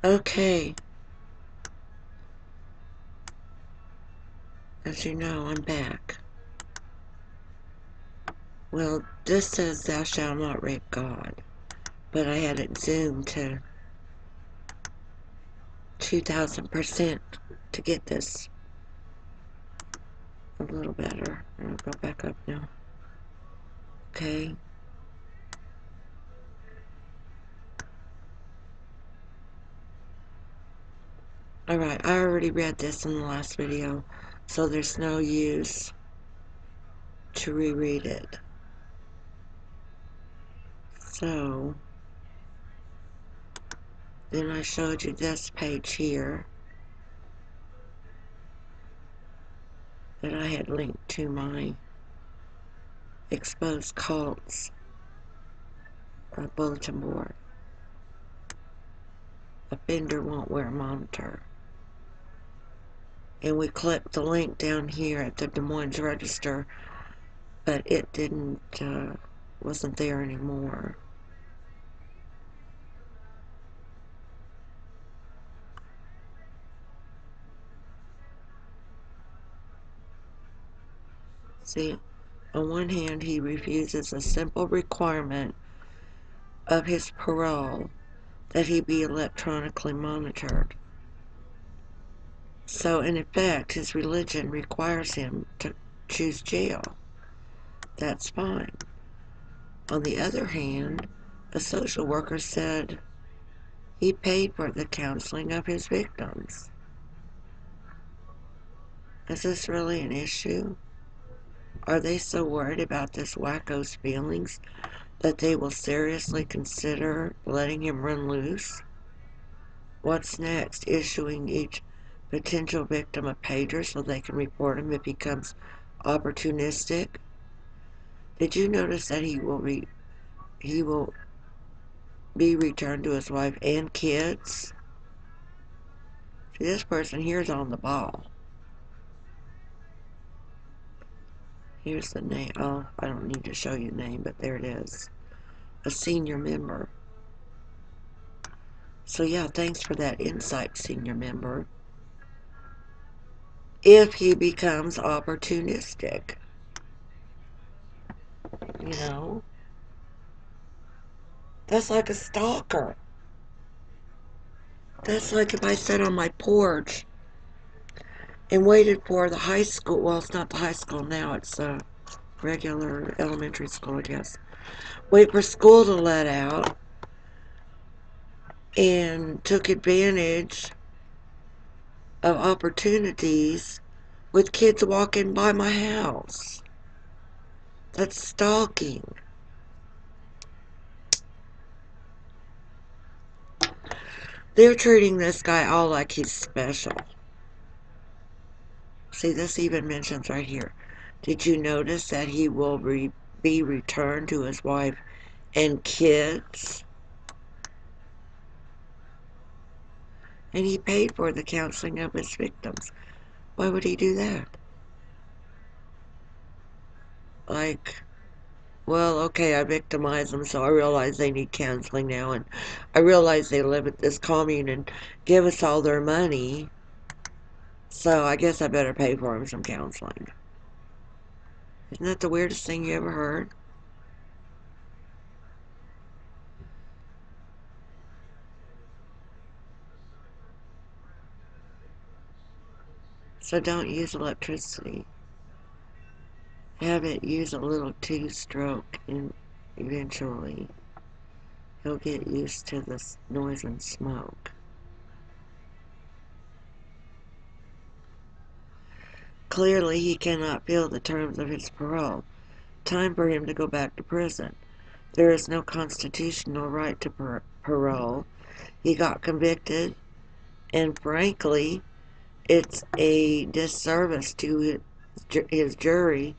Okay, as you know, I'm back. Well, this says thou shalt not rape God, but I had it zoomed to 2000% to get this a little better. I'll go back up now. Okay. Alright, I already read this in the last video, so there's no use to reread it. So, then I showed you this page here that I had linked to my exposed cults bulletin board. Offender won't wear a monitor. And we clicked the link down here at the Des Moines Register, but it wasn't there anymore. See, on one hand, he refuses a simple requirement of his parole that he be electronically monitored. So, in effect, his religion requires him to choose jail. That's fine. On the other hand, a social worker said he paid for the counseling of his victims. Is this really an issue? Are they so worried about this wacko's feelings that they will seriously consider letting him run loose? What's next? Issuing each potential victim a pager so they can report him if he becomes opportunistic? Did you notice that he will be returned to his wife and kids? See, this person here is on the ball. Here's the name. Oh, I don't need to show you the name, but there it is. A senior member. So yeah, thanks for that insight, senior member. If he becomes opportunistic, you know, that's like a stalker. That's like if I sat on my porch and waited for the high school. Well, it's not the high school now, it's a regular elementary school, I guess. Wait for school to let out and took advantage of opportunities with kids walking by my house. That's stalking. They're treating this guy all like he's special. See, this even mentions right here. Did you notice that he will be returned to his wife and kids? And he paid for the counseling of his victims. Why would he do that? Like, well, okay, I victimized them, so I realize they need counseling now, and I realize they live at this commune and give us all their money, so I guess I better pay for them some counseling. Isn't that the weirdest thing you ever heard? So don't use electricity. Have it use a little two-stroke, and eventually he'll get used to this noise and smoke. Clearly, he cannot feel the terms of his parole. Time for him to go back to prison. There is no constitutional right to parole. He got convicted, and frankly, it's a disservice to his jury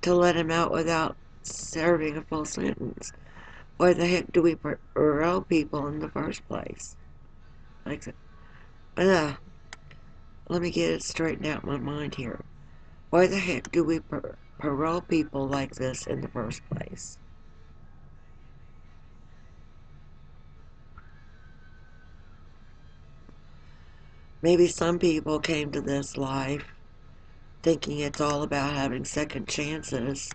to let him out without serving a full sentence. Why the heck do we parole people in the first place? Like, let me get it straightened out in my mind here. Why the heck do we parole people like this in the first place? Maybe some people came to this life thinking it's all about having second chances.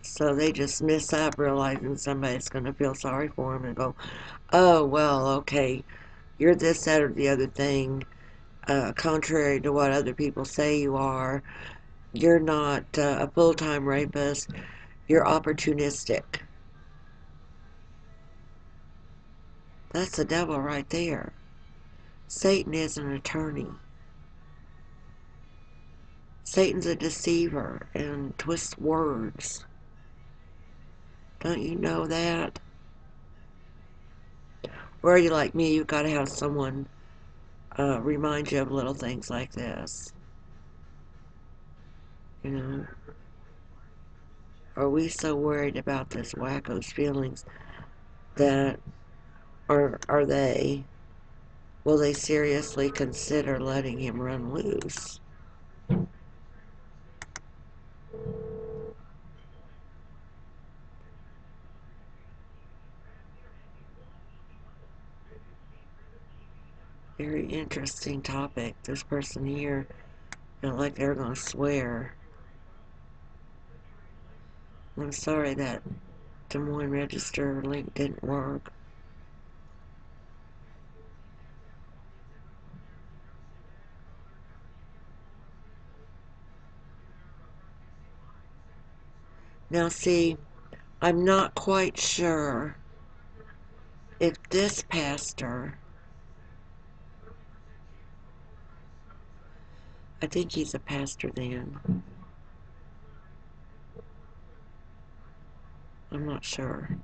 So they just miss up realizing somebody's going to feel sorry for them and go, oh, well, okay, you're this, that, or the other thing, contrary to what other people say you are. You're not a full time rapist, you're opportunistic. That's the devil right there. Satan is an attorney. Satan's a deceiver and twists words. Don't you know that? Or are you like me? You've got to have someone remind you of little things like this. You know, are we so worried about this wacko's feelings that, or are they, will they seriously consider letting him run loose? Very interesting topic. This person here felt like they're going to swear. I'm sorry that Des Moines Register link didn't work. Now, see, I'm not quite sure if this pastor, I think he's a pastor then. I'm not sure.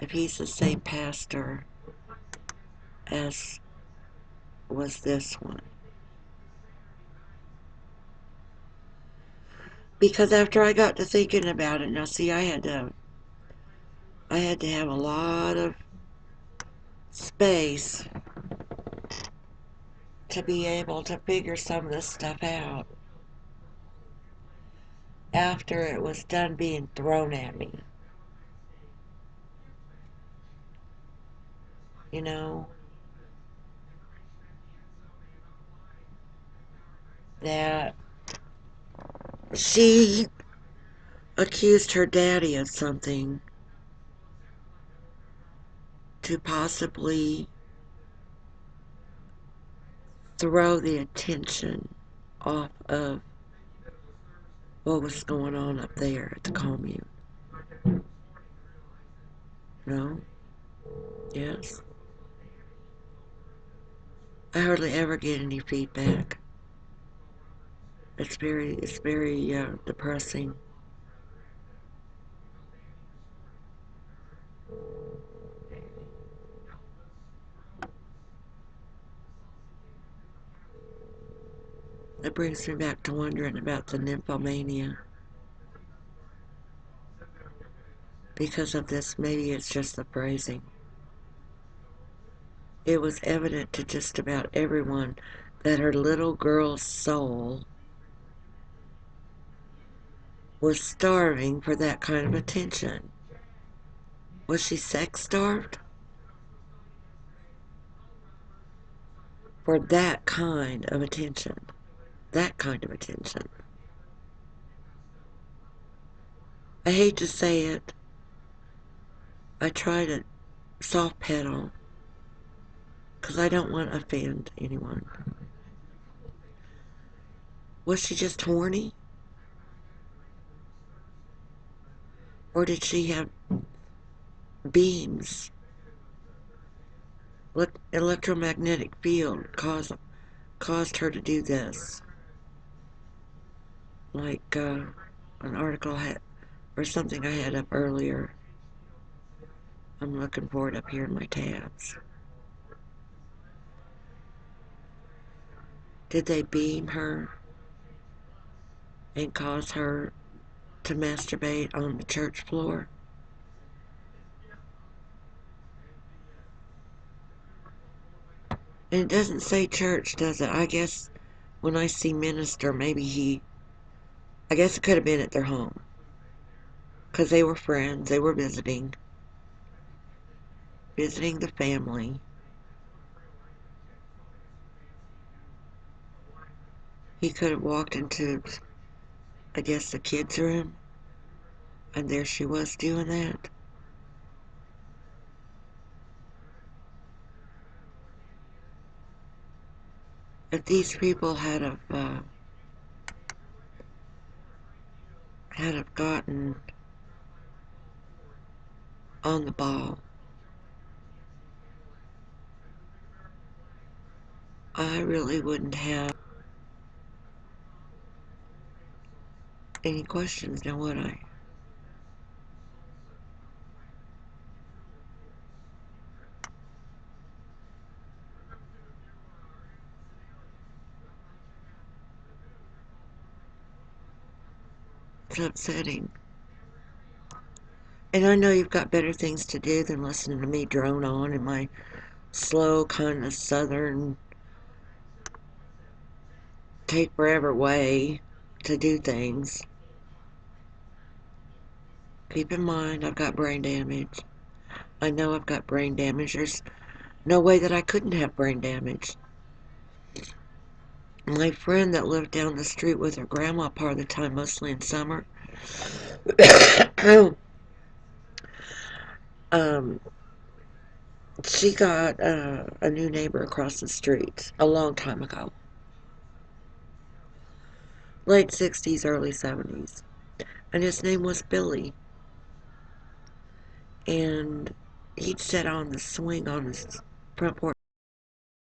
If he's the same pastor as was this one. Because after I got to thinking about it, now see, I had to have a lot of space to be able to figure some of this stuff out after it was done being thrown at me. You know, that she accused her daddy of something to possibly throw the attention off of what was going on up there at the commune. No? Yes? I hardly ever get any feedback. It's very depressing. It brings me back to wondering about the nymphomania. Because of this, maybe it's just the phrasing. It was evident to just about everyone that her little girl's soul was starving for that kind of attention. Was she sex starved? For that kind of attention. That kind of attention. I hate to say it. I try to soft pedal because I don't want to offend anyone. Was she just horny? Or did she have beams? Electromagnetic field caused her to do this. Like an article had, or something I had up earlier. I'm looking for it up here in my tabs. Did they beam her and cause her to masturbate on the church floor? And it doesn't say church, does it? I guess when I see minister, I guess it could have been at their home. Because they were friends, they were visiting. visiting the family. He could have walked into, I guess, the kids' room, and there she was doing that. If these people had have gotten on the ball, I really wouldn't have any questions now, would I? It's upsetting. And I know you've got better things to do than listening to me drone on in my slow, kind of southern, take forever way to do things. Keep in mind, I've got brain damage. I know I've got brain damage. There's no way that I couldn't have brain damage. My friend that lived down the street with her grandma part of the time, mostly in summer, um, she got a new neighbor across the street a long time ago. Late 60s, early 70s. And his name was Billy. And he'd sit on the swing on his front porch